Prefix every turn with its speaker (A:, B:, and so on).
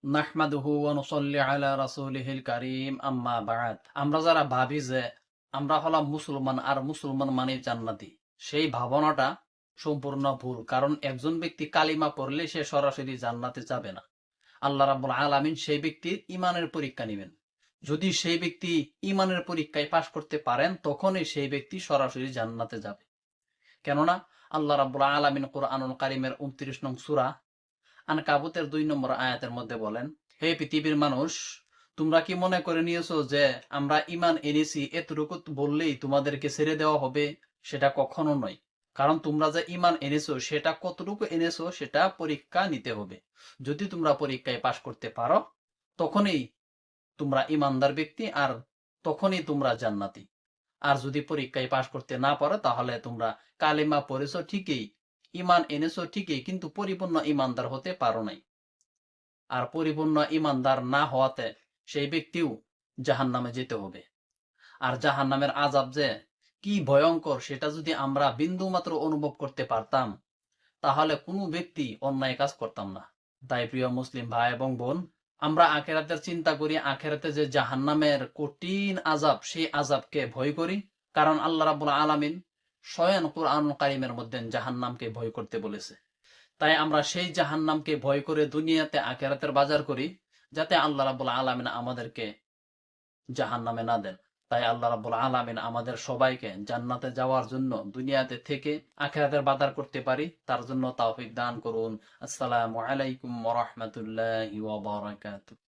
A: নাহমাদুহু ওয়া নুসাল্লি আলা রাসূলিহিল কারীম আম্মা বা'দ। আমরা যারা ভাবি যে আমরা হলাম মুসলমান আর মুসলমান মানে জান্নাতি, সেই ভাবনাটা সম্পূর্ণ ভুল। কারণ একজন ব্যক্তি কালিমা পড়লে সে সরাসরি জান্নাতে যাবে না। আল্লাহ রাব্বুল আলামিন সেই ব্যক্তির ঈমানের পরীক্ষা নেবেন। যদি সেই ব্যক্তি ঈমানের পরীক্ষায় পাশ করতে পারেন, তখনই সেই ব্যক্তি সরাসরি জান্নাতে যাবে। কেননা আল্লাহ রাব্বুল আলামিন কুরআনুল কারীমের ২৯ নং সূরা আনকাবুতের ২ নম্বর আয়াতের মধ্যে বলেন, হে পৃথিবীর মানুষ, তোমরা কি মনে করে নিয়েছো যে আমরা ঈমান এনেছি এতটুকু বললেই তোমাদেরকে ছেড়ে দেওয়া হবে? সেটা কখনো নয়। কারণ তোমরা যে ঈমান এনেছো সেটা কতটুকু এনেছো সেটা পরীক্ষা নিতে হবে। যদি তোমরা পরীক্ষায় পাশ করতে পারো, তখনই তোমরা ঈমানদার ব্যক্তি, আর তখনই তোমরা জান্নাতি। আর যদি পরীক্ষায় পাশ করতে না পারো, তাহলে তোমরা কালিমা পড়েছো ঠিকই, ঈমান এনেছো ঠিকই, কিন্তু পরিপূর্ণ ঈমানদার হতে পারো নাই। আর পরিপূর্ণ ঈমানদার না হওয়াতে সেই ব্যক্তিও জাহান্নামে যেতে হবে। আর জাহান্নামের আযাব যে কি ভয়ঙ্কর সেটা যদি আমরা বিন্দুমাত্র অনুভব করতে পারতাম, তাহলে কোনো ব্যক্তি অন্যায় কাজ করতাম না। তাই প্রিয় মুসলিম ভাই এবং বোন, আমরা আখিরাতের চিন্তা করি, আখিরাতে যে জাহান্নামের কঠিন আযাব, সেই আযাবকে ভয় করি। কারণ আল্লাহ রাব্বুল আলামিন স্বয়ং কুরআনুল কারীমের মধ্যে জাহান্নামকে ভয় করতে বলেছে। তাই আমরা সেই জাহান্নামকে ভয় করে দুনিয়াতে আখিরাতের বাজার করি, যাতে আল্লাহ রাব্বুল আলামিন আমাদেরকে জাহান্নামে না দেন। তাই আল্লাহ রাব্বুল আলামিন আমাদের সবাইকে জান্নাতে যাওয়ার জন্য দুনিয়াতে থেকে আখিরাতের বাজার করতে পারি, তার জন্য তৌফিক দান করুন। আসসালামু আলাইকুম ওয়া রাহমাতুল্লাহি ওয়া বারাকাতুহু।